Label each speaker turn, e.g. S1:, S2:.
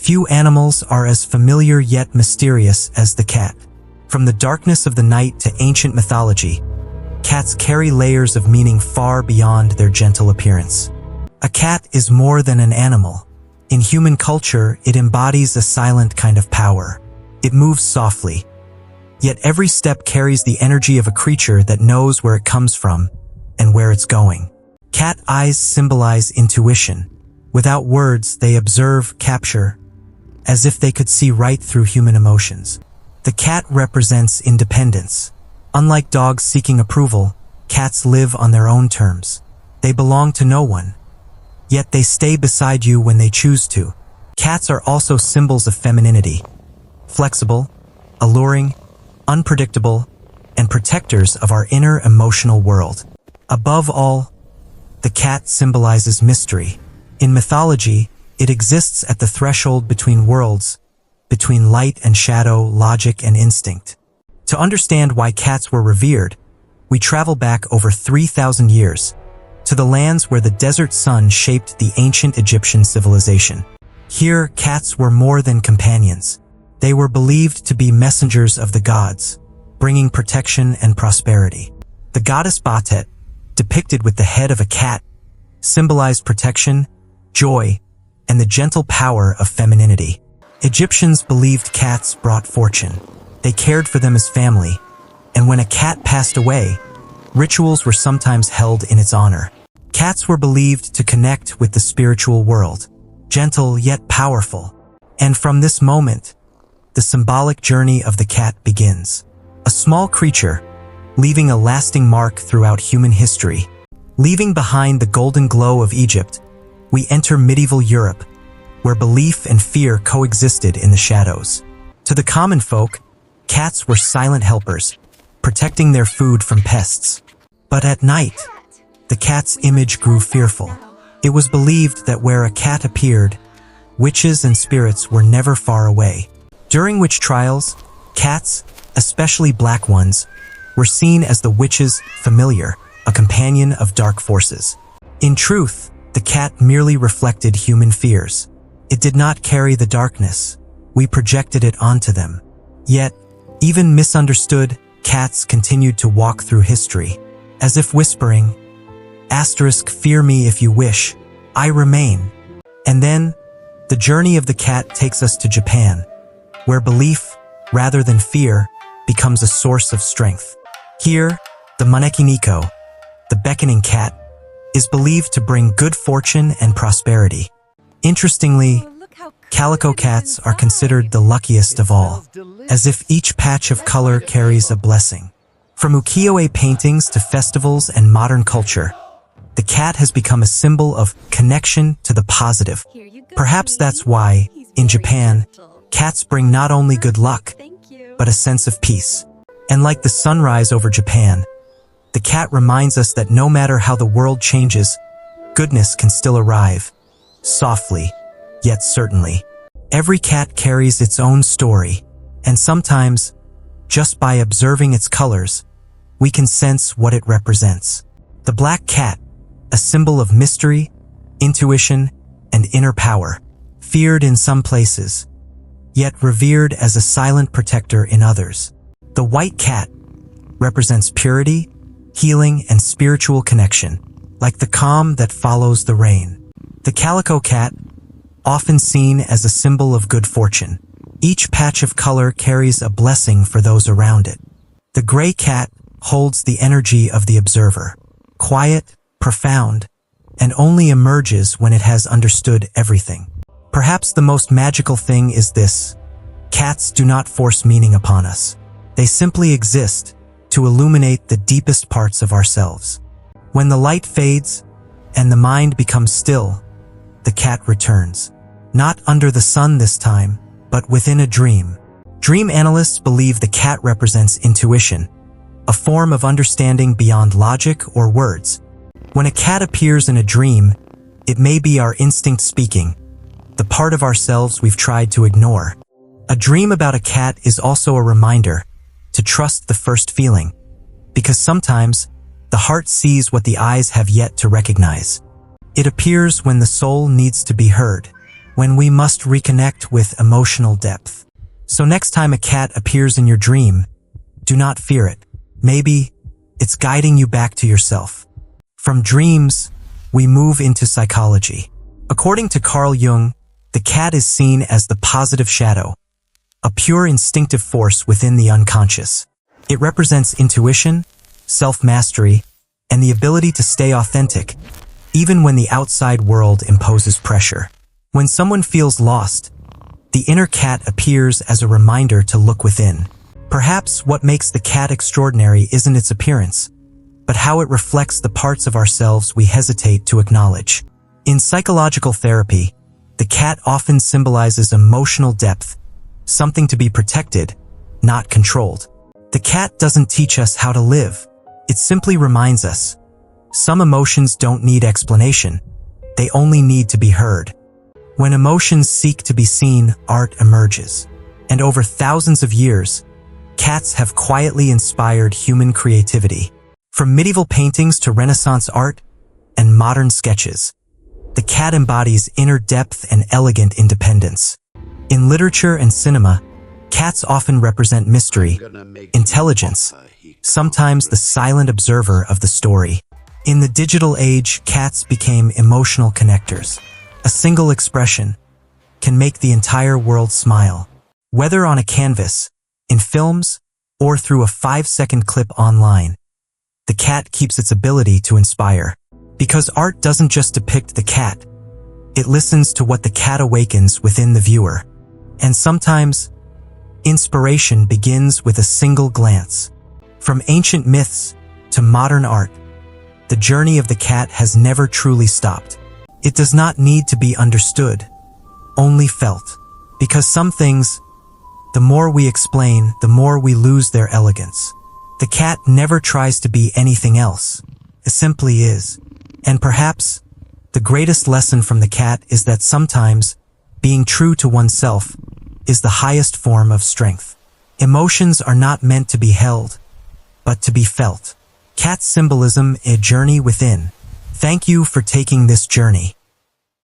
S1: Few animals are as familiar yet mysterious as the cat. From the darkness of the night to ancient mythology, cats carry layers of meaning far beyond their gentle appearance. A cat is more than an animal. In human culture, it embodies a silent kind of power. It moves softly, yet every step carries the energy of a creature that knows where it comes from and where it's going. Cat eyes symbolize intuition. Without words, they observe, capture, as if they could see right through human emotions. The cat represents independence. Unlike dogs seeking approval, cats live on their own terms. They belong to no one, yet they stay beside you when they choose to. Cats are also symbols of femininity, flexible, alluring, unpredictable, and protectors of our inner emotional world. Above all, the cat symbolizes mystery. In mythology, it exists at the threshold between worlds, between light and shadow, logic and instinct. To understand why cats were revered, we travel back over 3,000 years to the lands where the desert sun shaped the ancient Egyptian civilization. Here, cats were more than companions. They were believed to be messengers of the gods, bringing protection and prosperity. The goddess Batet, depicted with the head of a cat, symbolized protection, joy, and the gentle power of femininity. Egyptians believed cats brought fortune. They cared for them as family, and when a cat passed away, rituals were sometimes held in its honor. Cats were believed to connect with the spiritual world, gentle yet powerful. And from this moment, the symbolic journey of the cat begins. A small creature, leaving a lasting mark throughout human history. Leaving behind the golden glow of Egypt, we enter medieval Europe, where belief and fear coexisted in the shadows. To the common folk, cats were silent helpers, protecting their food from pests. But at night, the cat's image grew fearful. It was believed that where a cat appeared, witches and spirits were never far away. During witch trials, cats, especially black ones, were seen as the witch's familiar, a companion of dark forces. In truth, the cat merely reflected human fears. It did not carry the darkness. We projected it onto them. Yet, even misunderstood, cats continued to walk through history, as if whispering, "Fear me if you wish, I remain." And then, the journey of the cat takes us to Japan, where belief, rather than fear, becomes a source of strength. Here, the Maneki Neko, the beckoning cat, is believed to bring good fortune and prosperity. Interestingly, calico cats are considered the luckiest of all, as if each patch of color carries a blessing. From ukiyo-e paintings to festivals and modern culture, the cat has become a symbol of connection to the positive. Perhaps that's why, in Japan, cats bring not only good luck, but a sense of peace. And like the sunrise over Japan, the cat reminds us that no matter how the world changes, goodness can still arrive, softly, yet certainly. Every cat carries its own story, and sometimes, just by observing its colors, we can sense what it represents. The black cat, a symbol of mystery, intuition, and inner power, feared in some places, yet revered as a silent protector in others. The white cat represents purity, healing, and spiritual connection, like the calm that follows the rain. The calico cat, often seen as a symbol of good fortune. Each patch of color carries a blessing for those around it. The gray cat holds the energy of the observer, quiet, profound, and only emerges when it has understood everything. Perhaps the most magical thing is this: cats do not force meaning upon us. They simply exist to illuminate the deepest parts of ourselves. When the light fades and the mind becomes still, the cat returns. Not under the sun this time, but within a dream. Dream analysts believe the cat represents intuition, a form of understanding beyond logic or words. When a cat appears in a dream, it may be our instinct speaking, the part of ourselves we've tried to ignore. A dream about a cat is also a reminder to trust the first feeling, because sometimes the heart sees what the eyes have yet to recognize. It appears when the soul needs to be heard, when we must reconnect with emotional depth. So next time a cat appears in your dream, do not fear it. Maybe it's guiding you back to yourself. From dreams, we move into psychology. According to Carl Jung, the cat is seen as the positive shadow, a pure instinctive force within the unconscious. It represents intuition, self-mastery, and the ability to stay authentic, even when the outside world imposes pressure. When someone feels lost, the inner cat appears as a reminder to look within. Perhaps what makes the cat extraordinary isn't its appearance, but how it reflects the parts of ourselves we hesitate to acknowledge. In psychological therapy, the cat often symbolizes emotional depth, something to be protected, not controlled. The cat doesn't teach us how to live. It simply reminds us, some emotions don't need explanation, they only need to be heard. When emotions seek to be seen, art emerges. And over thousands of years, cats have quietly inspired human creativity. From medieval paintings to Renaissance art and modern sketches, the cat embodies inner depth and elegant independence. In literature and cinema, cats often represent mystery, intelligence, sometimes the silent observer of the story. In the digital age, cats became emotional connectors. A single expression can make the entire world smile. Whether on a canvas, in films, or through a 5-second clip online, the cat keeps its ability to inspire. Because art doesn't just depict the cat, it listens to what the cat awakens within the viewer. And sometimes, inspiration begins with a single glance. From ancient myths to modern art, the journey of the cat has never truly stopped. It does not need to be understood, only felt. Because some things, the more we explain, the more we lose their elegance. The cat never tries to be anything else. It simply is. And perhaps, the greatest lesson from the cat is that sometimes, being true to oneself is the highest form of strength. Emotions are not meant to be held, but to be felt. Cat symbolism, a journey within. Thank you for taking this journey.